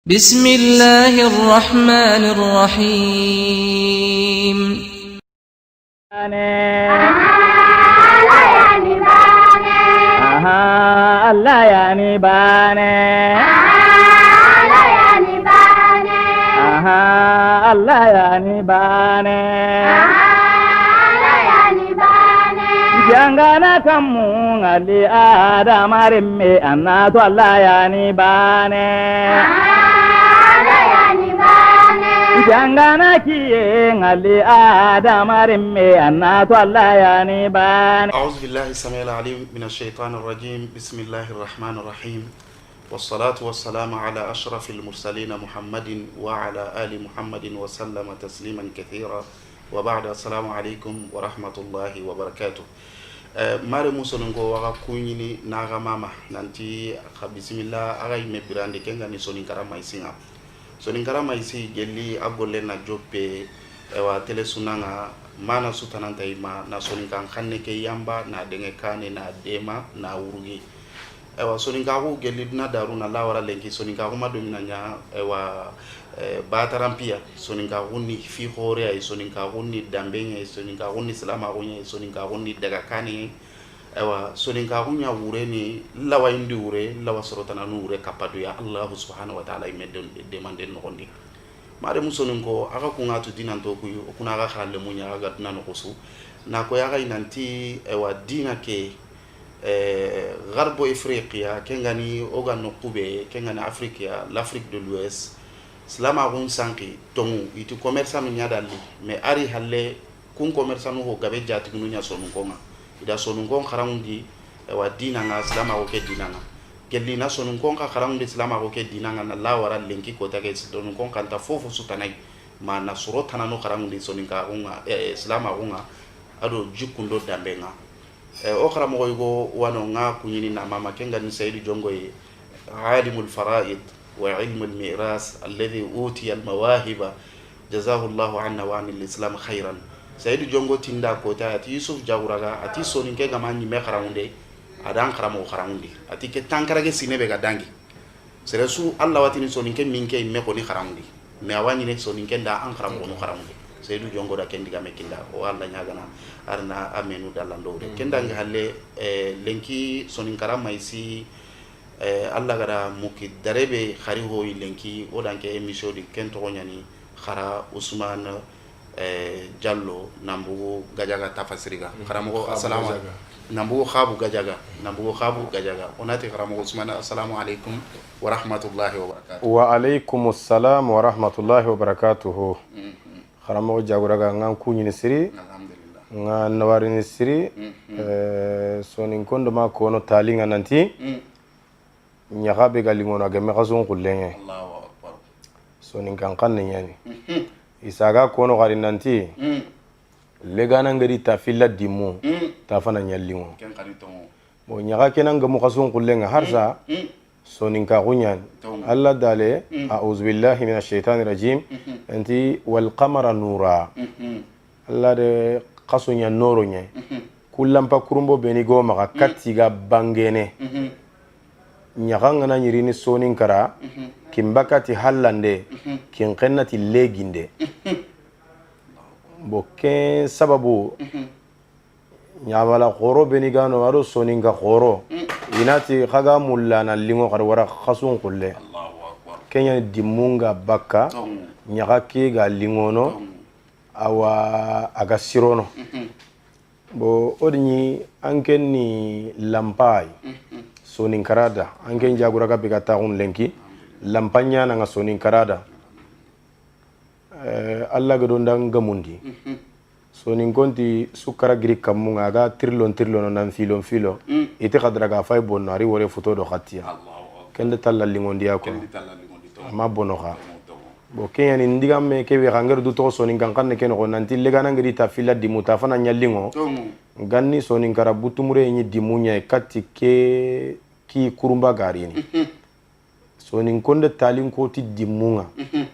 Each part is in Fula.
بسم الله الرحمن الرحيم Allah yani bane Allah yani bane jangana kamu ngali adamarimme annatu Allah yani bane jangana kiye ngali adamarimme annatu Allah yani bane. أعوذ بالله السميع العليم من الشيطان الرجيم بسم الله الرحمن الرحيم والصلاة والسلام على أشرف المرسلين محمد وعلى آل محمد وسلم تسليما كثيرا وبعد السلام عليكم ورحمة الله وبركاته. mare musolongo waka kunyini naga mama nanti bismillah aga ime birande kenga ni soninkara maisinga soninkara maisi gelli abolle na joppe ewa tele sunanga mana sutananta ima na soninkan khanne ke yamba na denge kane na dema na urugi ewa soninkaku gelli na daruna lawara lenki soninkaku madomina nya ewa batarampia soninkaku ni fi hore ay soninkaku ni dambenye soninkaku ni salama kunya soninkaku ni daga kane ewa soninkaku nya ureni lawa indi ure lawa sorotana nure kapadu ya Allah subhanahu wa ta'ala imedon demande nondi mare musoninko aga kungatu dinanto kuyu kuna aga khale munya aga dinano kosu na ko yaga inanti ewa dina ke garbo afriqiya kengani oga no kube kengani afriqiya l'Afrique de l'Ouest slama gun sanki tongu itu commerçant no nyadali mais ari halle kun commerçant no gabe jati gunu nya sonu konga ida sonu kon kharamundi ewa dina nga slama ko ke dina nga gelli na sonu kon ka kharamundi slama ko ke dina nga na la wara lenki ko take sonu kon kanta fofo sutanai ma na suro tanano kharamundi soninka unga slama unga ado jikundo dambenga o kharamo ko go wano nga kunyini na mama kenga ni Saidi Jongo alimul faraid وعلم الميراث الذي أوتي المواهب جزاه الله عنا وعن الإسلام خيرا سيد جونغو تندا كوتا أتي يوسف جاوراغا أتي سونينكي غماني مخراوندي أدان خرامو خراوندي أتي كتانكراغي سينبه غدانغي سرسو الله واتيني سونينكي مينكي ميكوني خراوندي ميواني ني سونينكي دا أن خرامو خراوندي سيد جونغو دا كندي غامكيندا والله نياغانا أرنا أمينو دالاندو كندا غالي لنكي سونينكارا مايسي Allah gara muki darebe khari hoyi lenki odanke emission di kento nyani khara Usman Jallo nambugo gajaga tafasiriga kharamogo assalamu nambugo khabu gajaga onati kharamogo Usman assalamu alaikum wa rahmatullahi wa barakatuh. Wa alaikum assalam wa rahmatullahi wa barakatuh. Kharamogo jaguraga ngan kunyini siri Alhamdulillah ngan nawarini siri sonin kondo ma kono talinga nanti nyaga ga lingono ga mexason kullenge Allahu akbar sonin kan kanne nyani isaga kono gari nanti legana ngari ta filla dimu ta fana nyallingo ken khari tongo bo nyaga kenan ga mexason kullenga harsa sonin ka kunyan alla dale a'udhu billahi minash shaitani rajim anti wal qamara nura alla de qasunya noro nye kullampa kurumbo beni go maga katiga bangene nyaganga na nyirini sonin kara kimbakati hallande kinkennati leginde bo ken sababu nyabala khoro benigano aro sonin ka khoro inati khaga mulla na lingo kar wara khasun kulle Allahu akbar kenya dimunga bakka nyaga ke ga lingono awa aga sirono bo odni ankenni lampai sonin karada angen jagura ga biga taun lenki lampanya na sonin karada Allah ga don dan gamundi sonin konti sukara giri kamunga ga trilon nan filo ite khadra ga fay bonari wore photo do khatia kende talali ngondi ako ma bonoka bo kenya ni ndiga me ke be ganger du to sonin kan kan ken ko nanti lega na ngiri ta fila di muta fana nyallingo ganni sonin kara butumure ni dimunya katti ke ki kurumba garini sonin konde talin ko ti dimunga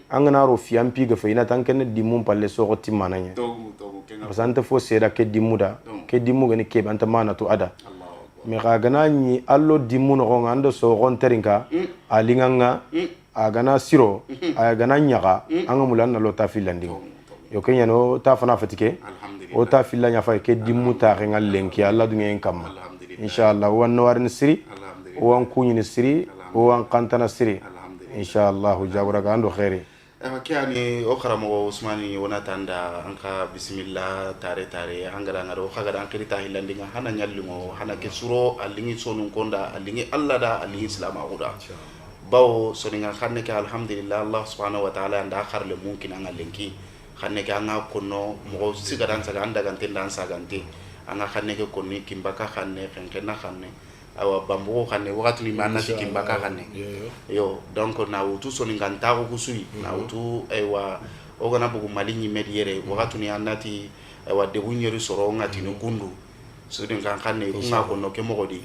angana ro fiampi ga feina tanken dimun palle so ko timananya basante fo seda ke dimuda ke dimuga ni ke banta mana to ada me ga gana ni allo dimuno ko ngando so gon terinka alinganga agana siro agana nyaga anga mulan na lota filandi yo kenya no ta fana fatike o ta filanya fa ke dimmu ta ngal lenki alla dungen kam inshallah wan warin siri wan kunyi siri wan qantana siri inshallah jabura gando khairi kiani o karamo Usmani wona tanda anka bismillah tare angara ngaro khagada ankirita hilandinga hana nyallimo hana ke suro alingi sonun konda alingi alla da alingi islam aguda bawo soninga khanne ke alhamdulillah Allah subhanahu wa ta'ala anda kharle mumkin anga lenki khanne ke anga kono mo sigadan saga anda ganten dan sagante anga khanne ke konni kimbaka khanne kenkena khanne awa bambo khanne wakati ni manna kimbaka khanne yo donc na utu soninga ntago kusui na utu ewa ogana bugu malinyi mediere wakati ni anati ewa debunyeru soro ngati no kundu sudin kan khanne kunga kono ke mogodi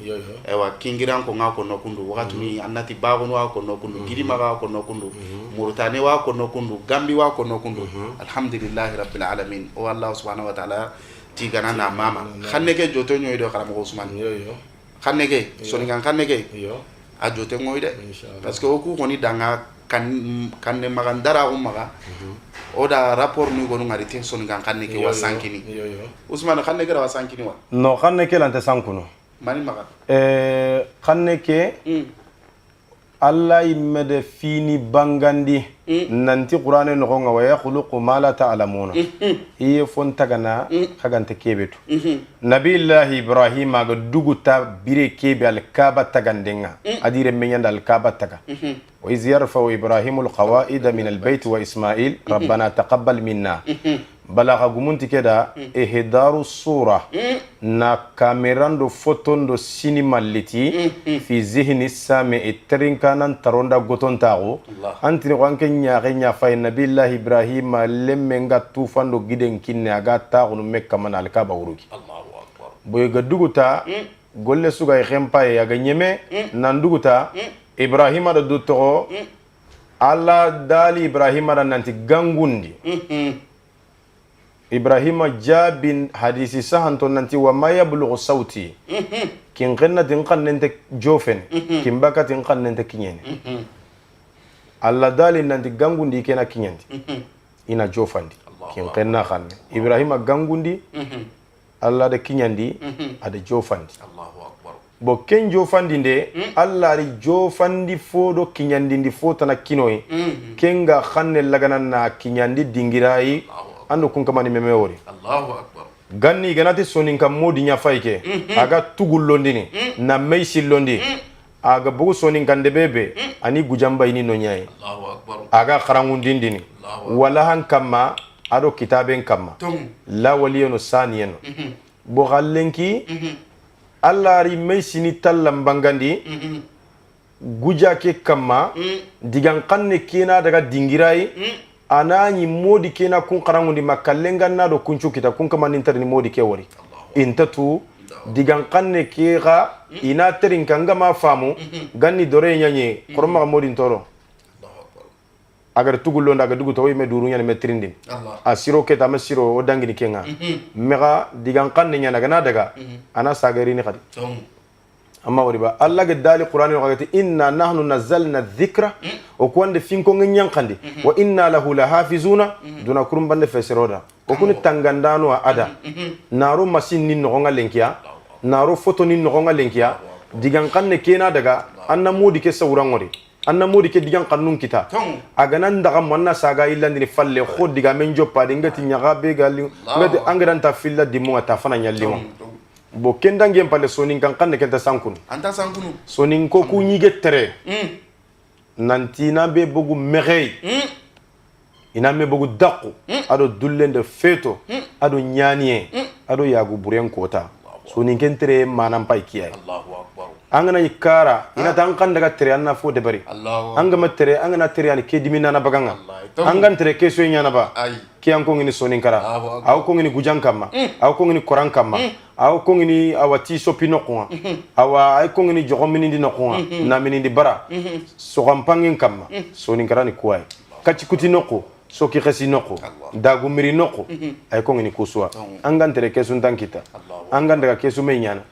ewa kingiran ko ngako no kundu wakati ni anati bago no ko no kundu girima ga ko no kundu murtane wa ko no kundu gambi wa ko no kundu alhamdulillah rabbil alamin o Allah subhanahu wa ta'ala tigana na mama khanne ke joto nyoy do kharam ko Usman khanne ke soninga khanne ke a jote ngoy de parce que oku koni danga kanne magandara o maga oda rapport nu gonu ngari tin soninga khanne ke wa sankini Usman khanne ke wa sankini wa no khanne ke lante sankuno mani maga khanne ke Allah imede fini bangandi nanti qur'ane no gonga wa yakhluqu ma la ta'lamuna iye fon tagana khagante kebetu nabillahi ibrahim aga duguta bire kebe al kaaba tagandenga adire menyanda al kaaba taga wa iz yarfa ibrahim al qawaid min al bayt wa isma'il rabbana taqabbal minna balaga gumunti keda ihdaru sura na kamerando fotondo sinima liti fi zihni sami itrinkanan taronda gotontago antini wanke nyaare nya fay nabillahi ibrahim lemmenga tufando giden kinne aga taagunu mekka man alkaba wuruki Allahu akbar boy gaduguta golle suga khempa ya ganyeme nanduguta ibrahim da dutto alla dali ibrahim da nanti gangundi Ibrahima jabin hadisi sahanto nanti wa ma yablughu sauti kin qanna tin qannente jofen kin baka tin qannente kinyene alla dali nanti gangundi kena kinyenti ina jofandi kin qanna khanne Ibrahima gangundi alla da kinyandi ada jofandi Allahu akbar bo ken jofandi de alla ri jofandi fodo kinyandi ndi fotana kinoy kenga khanne lagana na kinyandi dingirai ando kun kamani memewori Allahu akbar ganni ganati sonin kam modi nya fayke aga tugullondini na meysilondi aga bugu sonin kande bebe ani gujamba ini no nyai Allahu akbar aga kharangundindini wala han kama ado kitaben kama la waliyano saniyeno bo gallenki Allah ri meysini tallam bangandi guja ke kama digan kanne kina daga dingirai anani modi kena kun qarangundi makallenga na do kunchu kita kun kama nintar ni modi ke wori intatu digan kanne ke ga ina terin kanga ma famu ganni dore nyanye korma modi ntoro agar tugullo ndaga dugu to me duru nyane metrindin asiro ke ta masiro o dangini kenga mega digan kanne nyana gana daga ana sagari ni khadi amma wari ba Allah ga dali qur'ani no gati inna nahnu nazzalna dhikra o kwande finko nyankandi wa inna lahu lahafizuna duna kurum bande fesiroda o kuni tangandano ada naro masin nin no ngalenkiya naro foto nin no ngalenkiya digan kanne kena daga anna modi ke sawrangori anna modi ke digan kannun kita aganan daga manna saga illandi falle khod diga men joppa de ngati nyaga be gali ngati angranta filla dimu ta fana nyallimo bo kendange pale sonin kan kanne kenta sankun anta sankunu sonin ko ku nyige tere nantina be bogu merey ina me bogu dakku ado dullende feto ado nyaniye ado yagu buren kota sonin ken tere manam pay kiyay Allahu akbar angana ikara ina tan kan daga tere anna fo de bari angama tere angana tere ani kedimina na baganga angan tere keso nyana ba kiyan ko ngini sonin kara aw ko ngini gujan kama aw ko ngini koran kama aw ko ngini awati sopino ko awa ay ko ngini jogomini ndi noko na minindi bara so gampangin kama sonin kara ni kuay kachi kuti noko so ki khasi noko dagu miri noko ay ko ngini kuswa angan tere keso tankita angan daga keso me nyana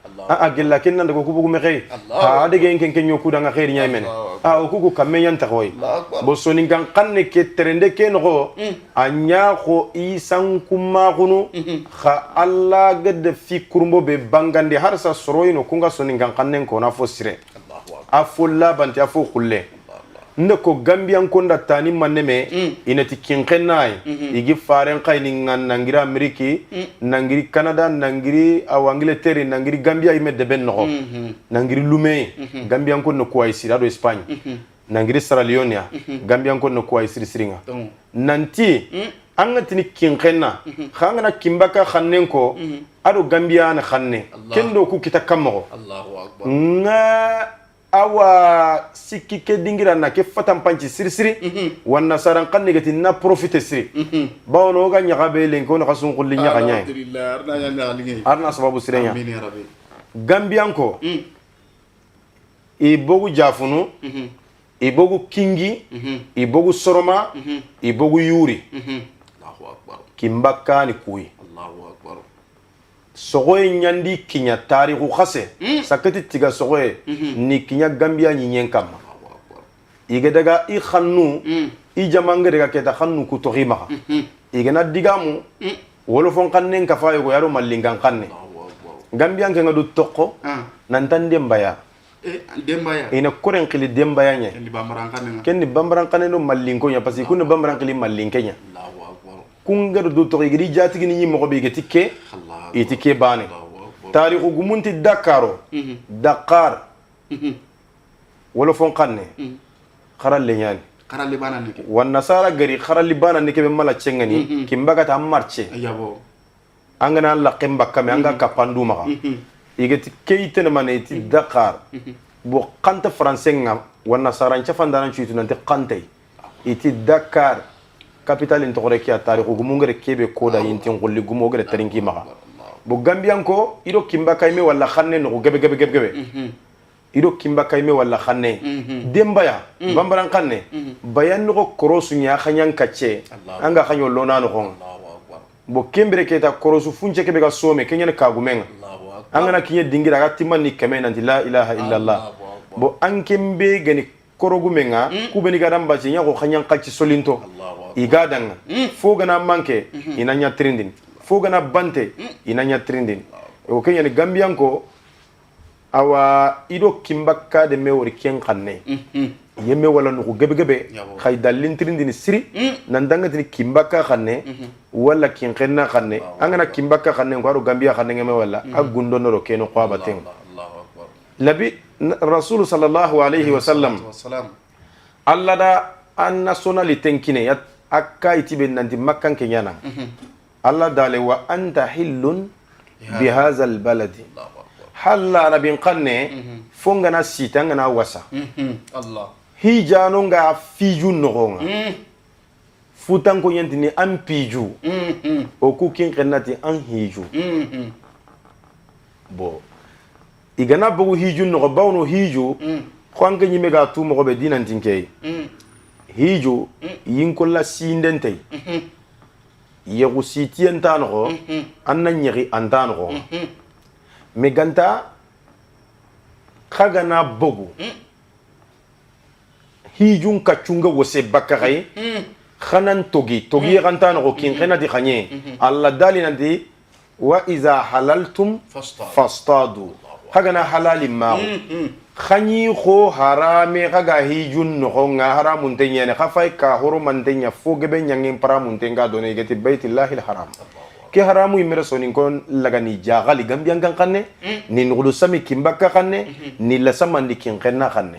gella ken nan ko bugu me khay ha de gen ken ken yoku da nga khair nyay men o ku kamme yan ta koy bo sonin kan kanne ke terende ken go anya ko isan kuma kunu kha alla gad fi kurmbo be bangande har sa soroyino kunga sonin kan kanne ko na fo sire afulla banti afu khulle ndako gambian konda tani maneme inati kinkenay igi faren qayni nangira ameriki nangiri canada nangiri aw angleterre nangiri gambia imede ben no nangiri lume gambian konno ko ay sirado espagne nangiri sierra leone gambian konno ko ay siringa nanti angatini kinkenna khangana kimbaka khannen ko ado gambia na khanne kendo ku kita kammo Allahu akbar nga awa sikki ke dingira na ke fatan panci siri wanna saran kanne gati na profite siri bawno ga nyaga be len ko na kasun kulli nyaga nyaay alhamdulillah arna nyanga lingi arna sababu sirenya amin ya rabbi gambian ko e bogu jafunu e bogu kingi e bogu soroma e bogu yuri Allahu akbar kimbaka ni kuyi Allahu akbar sogoye nyandi kinya tarihu khase sakati tiga sogoye ni kinya gambia nyen kam ige daga I khannu I jamange daga keta khannu ku to hima ige na digamu wolo fon kannen ka fayo go yaro mallingan kanne gambia nge ngadu tokko nan tan dembaya dembaya ina koren khili dembaya nya ken ni bambaran kanne no mallinko nya pasi kun bambaran khili mallinkenya kungar do to igri jati ni mo ko be getike itike bane tarikhu gumunti dakaro dakar wala fon kanne kharal le nyani kharal li bana nike wan nasara gari kharal li bana nike be mala cengani kimbaga ta marche yabo angana la qemba kame anga kapandu maka igeti keitene maneti dakar bo qanta français nga wan nasara ncha fandana chuitu nante qantay iti dakar capital in tokore ki atari gumungere kebe koda yintin golli gumogere tarinki maka bo gambian ko ido kimba kayme wala khanne no gebe ido kimba kayme wala khanne dembaya bambaran khanne bayan no korosu nya khanyan kace anga khanyo lona no gon bo kembere keta korosu funche kebe ga some kenya ka gumenga anga na kinye dingira ga timani keme nanti la ilaha illallah bo ankembe gani korogu menga kubeni gadam baci nya ko khanyan kaci solinto igadanga fogana manke inanya trending fogana bante inanya trending o kenya ni gambian ko awa ido kimbaka de mewori ken kanne yemme wala no gebe khay dalin trending siri nandanga tini kimbaka kanne wala kin kenna kanne angana kimbaka kanne ko aro gambia kanne ngeme wala agundo no keno ko baten labi rasul sallallahu alaihi wasallam alla da an nationalité kine ya akka itibe nanti makkan kenyana alla dale wa anta hillun bi hadha al balad halla rabin qanne fongana sitangana wasa allah hijano nga fiju nogonga futan ko yentini an piju o ku kin qennati an hiju bo igana bogu hiju no bawno hiju khwanga nyime ga tu mo be dinan tinke hiju yin kolla sindente yegu sitien tanro anna nyeri antanro me ganta khagana bogu hijun kachunga wose bakaray khanan togi gantanro kin khana di khanye alla dalina di wa iza halaltum fastadu hagana halali ma khani kho harame kaga hijun no nga haramun tenya ne khafai ka huruman tenya fogebe nyangin paramun tenga done geti baitillahi alharam ke haramu imere sonin kon lagani jagali gambian kan kanne ni ngulu sami kimbaka kanne ni la samandi kin khenna kanne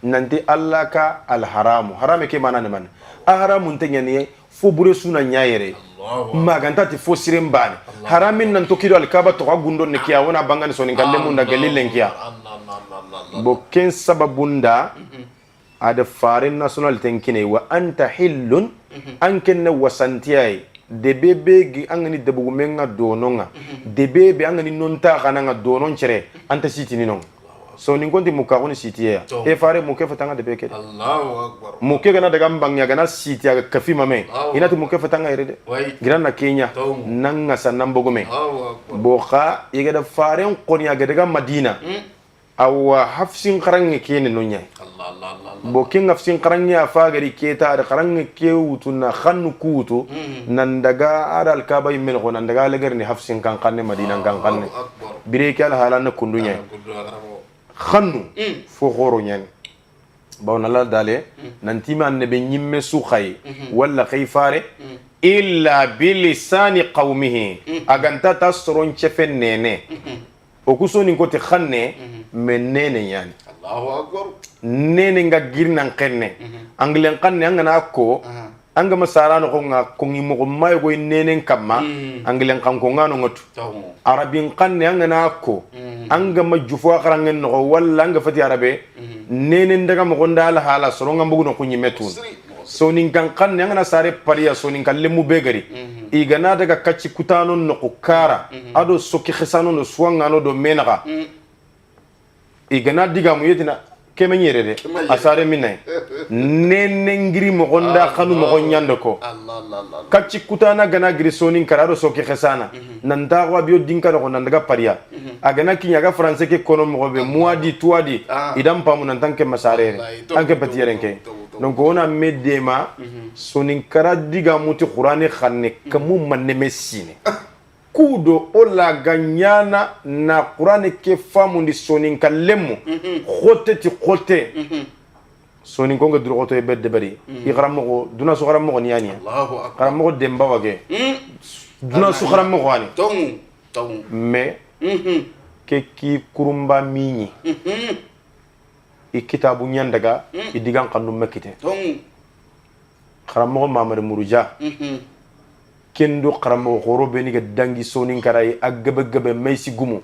nanti alla ka alharamu harame ke manane man haramun tenya ne fo bure suna nyaayere maganta ti fo sirim bane haramin nan to kido alkaba to gundo ne kiya wona bangane sonin kan le munda galilen kiya bo ken sababunda ada farin national tenkine wa anta hillun anken na wasantiyai de bebe gi angani de bugu menga dononga de bebe angani nonta kana nga donon chere anta sitini non so nin konti muka koni sitiya e fare muke fatanga de beke Allahu akbar muke gana daga mbangya gana sitiya kafi mame inati muke fatanga ire de giranna Kenya nanga sannan bogume boka yega da faren koni aga daga Madina awa hafsin karange kene nonya bo kin hafsin karange afagari keta da karange ke wutuna khannu kutu nan daga adal kaba yimmel ko nan daga lagar ni hafsin kan kanne Madina kan kanne bire kala halan kundunya khannu fo khoro nyen bawna la dale nanti man ne be nyimme su khay wala khayfare illa bilisani qawmihi aganta tasron chefen nene o kusoni ko te khanne men nene yani Allahu akbar nene nga girnan kenne anglen kanne angana ko anga masarano ko nga ko ngimo ko mayo go nene kamma anglen kan ko ngano ngatu arabin kanne angana ko anga majufo akarangen no walla anga fati arabe nene ndaga mo gonda la hala soro nga mbugo no ko nyimetun so nin kan kanne angana sare pariya so nin kalle mu begari igana daga kacci kutano no ko kara ado soki khesano no suwanga no do menaka igana diga mu yetina kemenyere de asare minay nene ngiri mo gonda khanu mo gonyando ko kacci kutana gana giri sonin karado soki khesana nanda wa bio dinka no nanda pariya agana kinya ga français ke kono mo be muadi tuadi idam pamu nan tanke masare tanke patiyerenke donc on a medema sonin kara diga muti qur'ani khanne kamu manne mesine kudo ola ganyana na qur'ani ke famu ndi sonin kallemu khote sonin konga duro to e bedde bari igramo duna so garamo ni yani Allahu akbar garamo demba wage duna so garamo wani tomu me ke ki kurumba mini i kitabu nyandaga i digan kanu mekite garamo mamare muruja kendo karamo khoro beni ga dangi sonin karay agbe maysi gumu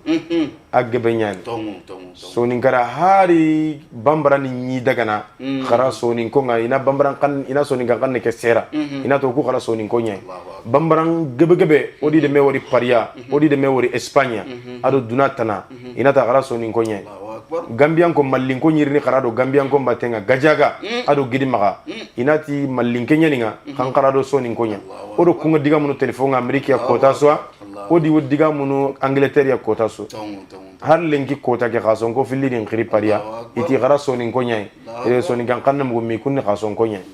agbe nyani sonin kara hari bambara ni dagana khara sonin ko nga ina bambaran kan ina sonin kan ne ke sera ina to ku khara sonin ko nyai bambaran gebe odi de me wori paria odi de me wori Espagne ado dunatana ina ta khara sonin ko nyai Gambian ko mallin ko nyirni khara do Gambian ko batenga gajaga ado gidimaga inati mallin kenya ninga kan khara do sonin ko nyai odo kunga diga munu telephone America ya kota so odi diga munu Angleterre ya kota so har lenki kota ke khason ko fili din khiri paria iti khara sonin ko nyai e sonin kan kanam go mi kunni khason ko nyai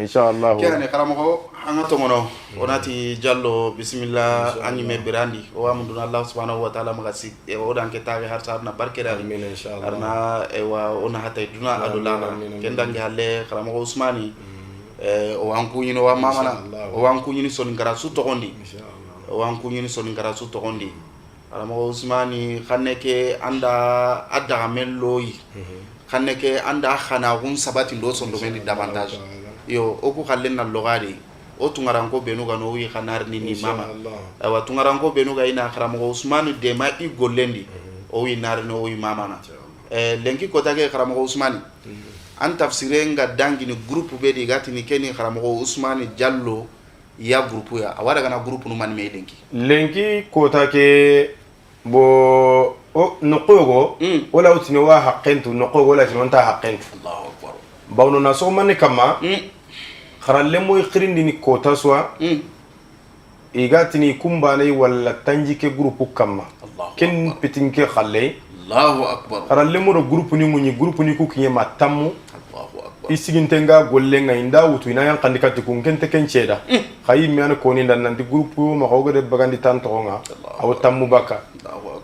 inshallah kene karamo anga to mono onati jallo bismillah anyi me birandi o amduna Allah subhanahu wa ta'ala magasi e o dan ke tawe har sarna barke da amin inshallah arna e wa ona hatay duna adula kendangi halle karamo Usmani o wanku nyino wa mamana o wanku nyini sonin gara su to gondi o wanku nyini sonin gara su to gondi karamo Usmani khaneke anda adda melloyi khaneke anda khana gun sabati ndo sondo mendi davantage yo oku khallen na logari o tungaranko benuga no wi khanar ni mama wa tungaranko benuga ina kharamo Usmani de ma i gollendi o wi nar no wi mama na lenki kota ke kharamo Usmani an tafsire nga dangi ni groupe be di gati ni keni kharamo Usmani jallo ya groupe ya awara kana groupe no man me lenki kota ke bo o noqogo wala utini wa haqqentu noqogo wala tinonta haqqentu Allahu akbar bawno na so man kama kharalle moy khirindi ni kota swa igatini kumbane wala tanjike groupe kama ken pitinke khalle Allahu akbar kharalle mo groupe ni munyi groupe ni ku kiyema tammu Allahu akbar isigintenga gollenga inda wutu ina yan kandikati kun kente kenceda khayi mi an ko ni dan nanti groupe ma ko de bagandi tantonga aw tammu baka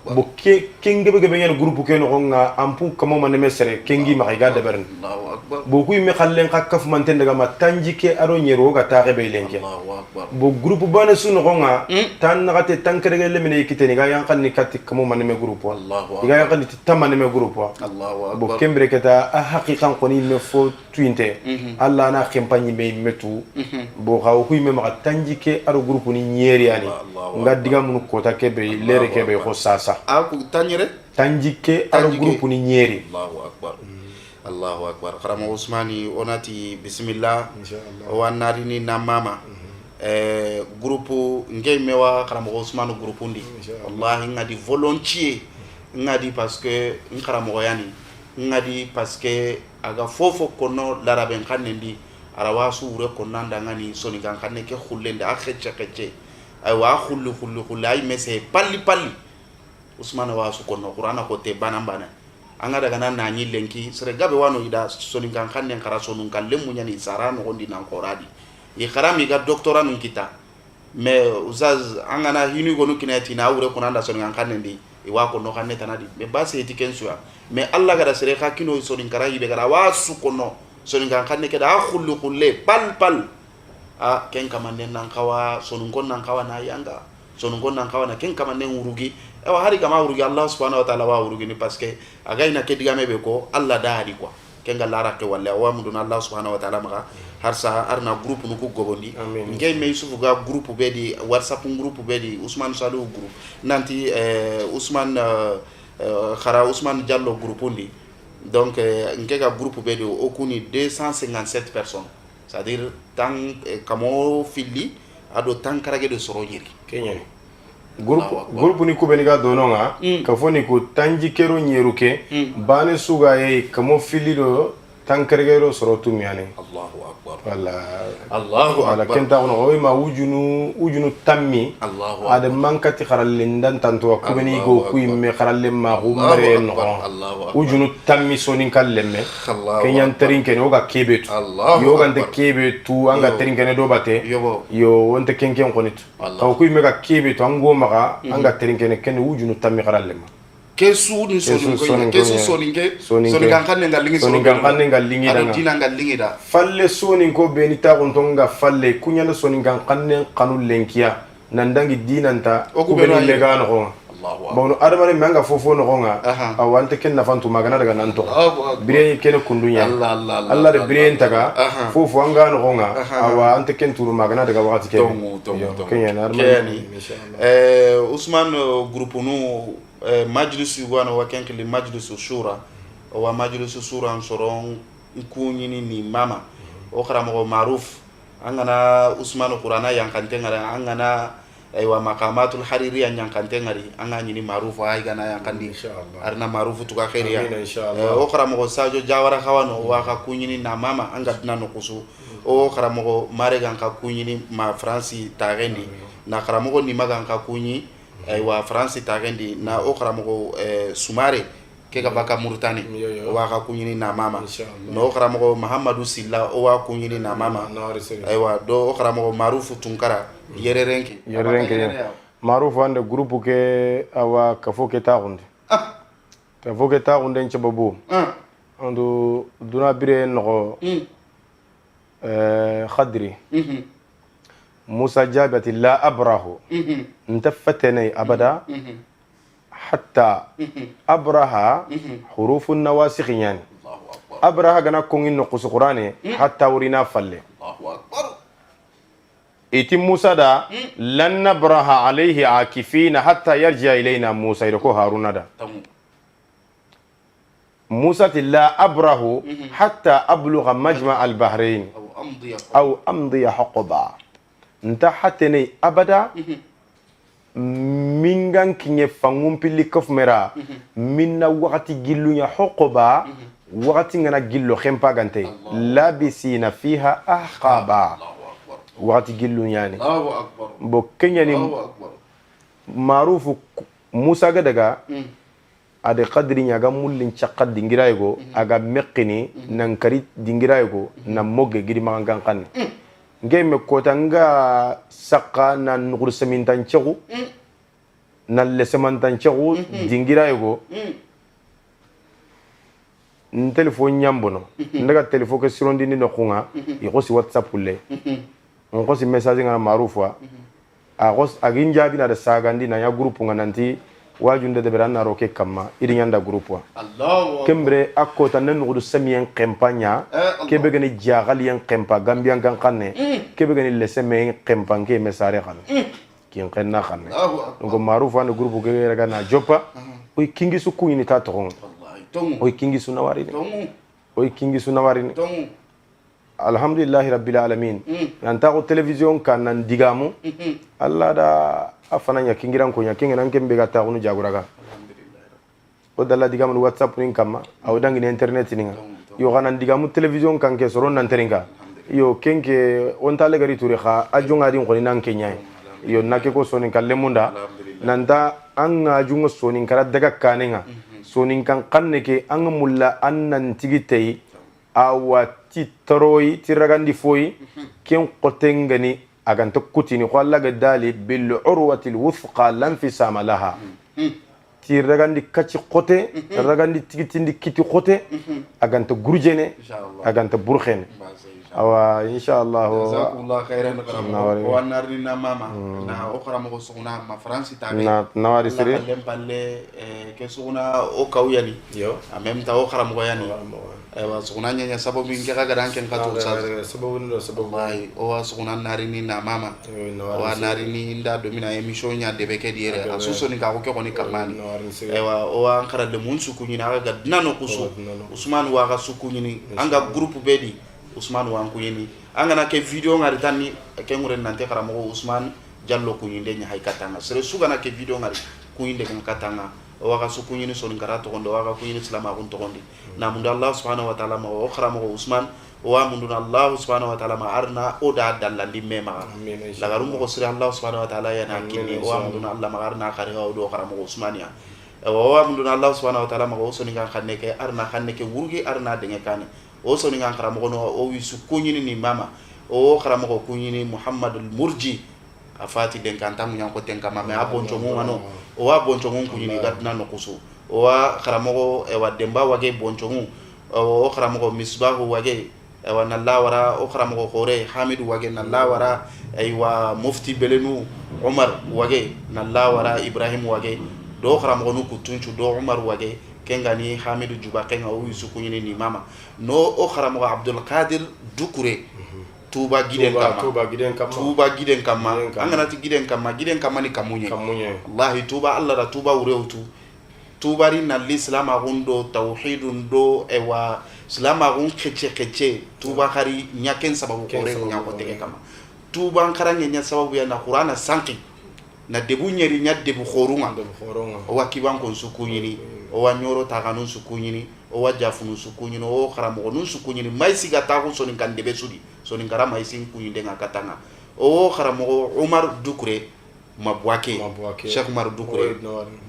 bo kenge be ngel groupe ke no nga ampu kamo man mesere kengi ma ga dabern Allahu akbar bo kuy mi khallen khakaf man ten daga ma tanjike aro nyero ga taxe be lenke Allahu akbar bo groupe bana sunu nga tan ngate tankere le mene kiteni ga yan khanni katti kamo man me groupe Allahu akbar ga yan khanni tamane me groupe Allahu akbar bo kembre keta a haqiqan koni me fo tuinte alla na campagne be metu bo ga kuy me ma tanjike aro groupe ni nyeri yani nga diga mun ko ta kebe lere kebe ko sasa aku tanyere tanjike aro groupe ni nyeri Allahu akbar kharamo Usmani onati bismillah inshallah wanari ni na mama groupe ngey mewa kharamo Usmani groupe ndi wallahi ngadi volontier ngadi parce que nkara moyani ngadi parce que aga fofo kono laraben khanendi arawa suure konanda ngani soni kan khanne ke khullende akheche ay wa khullu ay mese palli usman wa su kono qur'ana ko te banambana anga daga nan na nyi lenki sere gabe wano ida soni kan khanne kara sonun kan lemu nyani sarano gondi nan koradi e kharami ga doctorat nun kita mais uzaz anga na hinu gonu kinati na wure konanda soni kan khanne ndi e wa ko no khanne tanadi mais ba se etikensuya mais Allah gara sere ka kino soni kara yibe gara wa su kono soni kan khanne ke da khullu pal a ken kamanden nan kawa sonu gon nan kawa na yanga sonu gon nan kawa na ken kamanden urugi ewa hari kama urugi Allah subhanahu wa ta'ala wa urugi ni parce que aga ina ke digame be ko Allah da hadi kwa ken ga lara ke walla wa mudun Allah subhanahu wa ta'ala maka harsa arna groupe nu ko gobondi ngey me yusufu ga groupe be di WhatsApp groupe be di Ousmane Salou groupe nanti Ousmane khara Ousmane Diallo groupe ndi donc ngey ga groupe be di okuni 257 personnes. C'est-à-dire tant kamo fili ado tant karage de soro yiri kenya groupe ni kubeni ga dononga ka foni ko tanji kero nyeruke bane suga ye kamo fili do tant karage do soro tumiane Allahu akbar Allahu akbar kenta ono o ma wujunu tammi ade mankati kharalle ndan tanto kubeni go kuimme kharalle ma gumare no wujunu tammi sonin kallemme kenyan terinke no ga kebetu yo gande kebetu anga terinke do bate yo wonte kenken konit ka kuimme ga kebetu ango maga anga terinke ken wujunu tammi kharalle ma kesu ni sonin kan lingi da falle sonin ko beni ta gontonga falle kunyana sonin kan kannen kanu lenkiya nandangi dinanta ko beni lega no ko bono adamane manga fofo no gonga awante ken nafantu magana daga nanto bire ken kundunya Allah de bire taga fofo anga no gonga awa ante ken turu magana daga wakati ken kenya narmani Ousmane groupe nu majlis yuwana wakenke li majlis shura wa majlis shura ansoron kunyini ni mama okra mo maruf angana Ousmane Qur'ana yankante ngara angana aywa maqamatul hariri yankante ngari angani ni maruf ay gana yankandi arna maruf tuka khairia okra mo sajo jawara khawano wa ka kunyini na mama angatna no kusu okra mo mare ganka kunyini ma France tagendi na kra mo ni maganka kunyi aywa France tagendi na okra mo sumare ke ka baka Mauritanie wa ka kunyini na mama no okra mo Muhammadu Silla o wa kunyini na mama aywa do okra mo Marufu Tunkara yererenke Marufu ande groupe ke awa kafo ke taunde kafo ke taunde nchababu ando duna bire no khadri Musa jabati la abrahu ntafatani abada حتى أبرها حروف النواسخ يعني أبرها جنا كونين نقص قرانه حتى ورينا فله إتي موسى دا لن نبرها عليه عاكفين حتى يرجع إلينا موسى يركو هارون دا موسى لا أبره حتى أبلغ مجمع البحرين أو أمضي حقبا انت حتى أبدا mingan kinye fangum pili kofmera minna wakati gillu nya hoqoba wakati ngana gillo khempa gante labisina fiha ahqaba wakati gillu nyani bo kenya ni marufu Musa ga daga ade qadri nya ga mullin chaqad dingiraygo aga meqini nan karit dingiraygo na mogge gidi magan kan ngeme kotanga saka na nugur semintan chegu na lesemantan chegu dingira yego telefon nyambono ndaga telefon ke sirondi ni nokunga ikosi WhatsApp le ngosi message ngana marufa agos aginja bina da sagandi na ya groupe ngananti wajunde de berana roke kama iri nyanda groupe wa Allah kembre akota nan nugur semien campagne kebe gani jagali en kempa gambian kan kanne kebe gani leseme kempa ke mesare kan kin kenna kanne ngo marufa no groupe ke raga na jopa oy kingi su kuyini ta togon oy kingi su nawari oy kingi su nawari alhamdulillah rabbil alamin nanta ko television kan nan digamu Allah da afana nya kingiran ko nya kingiran kembe ga ta kunu jaguraga o dalla digamu whatsapp nin kamma aw dangini internet ninga yo xanan digamu télévision kanke soro nanteringa yo kenke on tale gari turi kha ajunga din khoni nan kenya yo nake ko sonin kalle munda nanda an ajunga sonin kara daga kanenga sonin kan kanne ke an mulla annan tigitei awati taroi tiragandi foi ken qotengani aganta kutini ko alla gadali bil urwati al wuthqa lam fisama laha tiragandi kaci qote ragandi tigitindi kiti qote aganta gurjene aganta burkhene awa inshallah jazakumullah khairan wa narina mama na okra mo suguna ma france tabe na nawari sire palle ke suguna o kawyani yo en même temps okra mo yani wa suguna nya sababu min ga ga dan ken katu sababu ndo sababu wallahi o suguna narini na mama wa narini nda domina emission nya de beke dire asuso ni ka ko ko ni kamani wa o ankara de mun sukunyi na ga nano kusu usman wa ga sukunyi anga groupe bedi Usman wan kuyini angana ke video ngari tanni ke ngure nante karamo Usman jallo kuyinde nya hay katanga sere sugana ke video ngari kuyinde kan katanga waga su kuyini son karato kondo waga kuyini salama kun to kondi na mundu Allah subhanahu wa ta'ala ma o karamo Usman wa mundu Allah subhanahu wa ta'ala ma arna o da dallandi mema la garum ko sere Allah subhanahu wa ta'ala yana kinni wa mundu Allah ma arna khari o do karamo Usman ya wa mundu Allah subhanahu wa ta'ala ma o soni kan khanne ke arna khanne ke wurgi arna de ngakani o soni ngan karamo no o wisu kunyini ni mama o karamo ko kunyini Muhammad al-Murji afati den kantam nyan ko tenka mama abonjo mo ngano o wa bonjo mo kunyini gadna no kusu o wa karamo ko e wa demba wage bonjo mo o karamo ko misbahu wage e wa nallawara o karamo ko khore Hamid wage nallawara ay wa mufti belenu Umar wage nallawara Ibrahim wage do karamo no kutunchu do Umar wage kengani Hamidou Juba kenga o yusu kunyini ni mama no o kharamo Abdul Qadir Dukure Tuba giden kama angana ti giden kama ni kamunye wallahi Tuba Allah da Tuba ureutu Tuba rinna l'islam agundo tauhidun do ewa islam agun keche Tuba khari nyaken sababu kore nyako tege kama Tuba nkaranye nya sababu ya na Qur'ana sanki na debu nyeri nya debu khorunga o wakiban kon sukunyini o wa nyoro taganun sukunyini o wa jafunu sukunyini o kharamo nun sukunyini maisi gata ko sonin kan debe sudi sonin kara maisi kunyinde ngakatanga o kharamo Umar Dukure mabwake Sheikh Umar Dukure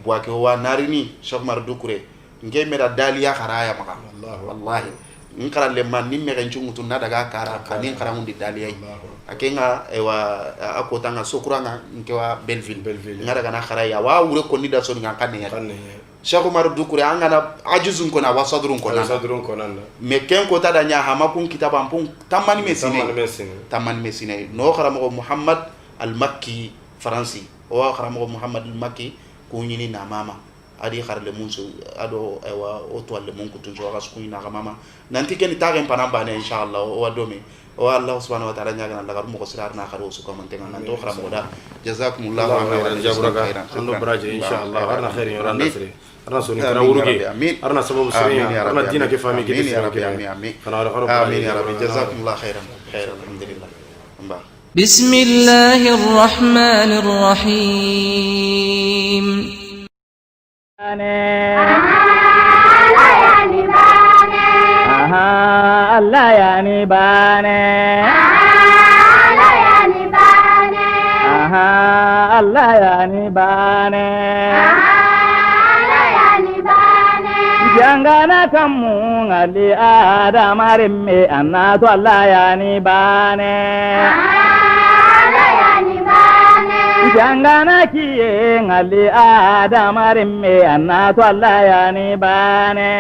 bwake o wa narini Sheikh Umar Dukure nge mera daliya kharaya maka wallahi nkara le man ni meren chungutu na daga kara kanin kara mundi daliya akenga ewa akotanga sokuranga nkewa Belleville ngara kana kharaya wa wure ko ni da sonin ngakane ya Sheikh Umar Dukure angana ajuzun kona wasadrun kona me ken ko tada nya hama kun kitaba pun tamani mesine no kharamo Muhammad al-Makki Faransi o kharamo Muhammad al-Makki kunyini na mama adi kharle munso ado ewa o to le mun kutun so gas kunyina ga mama nanti ken tagen panamba ne inshallah o domi o Allah subhanahu wa ta'ala nya ga lagar mo ko sirar na kharo su ko man tenga nan to kharamo da jazakumullahu khairan jabraka ando braje inshallah harna khairin ran nasri arna soni kana wuruge arna sababu siriya arna dina ke fami ke dina ke kana amin ya rabbi jazakumullahu khairan alhamdulillah amba بسم الله الرحمن الرحيم Allah yani bane Allah yani bane jangana kamu ngali adamarimme anatu Allah yani bane jangana kiye ngali adamarimme anatu Allah yani bane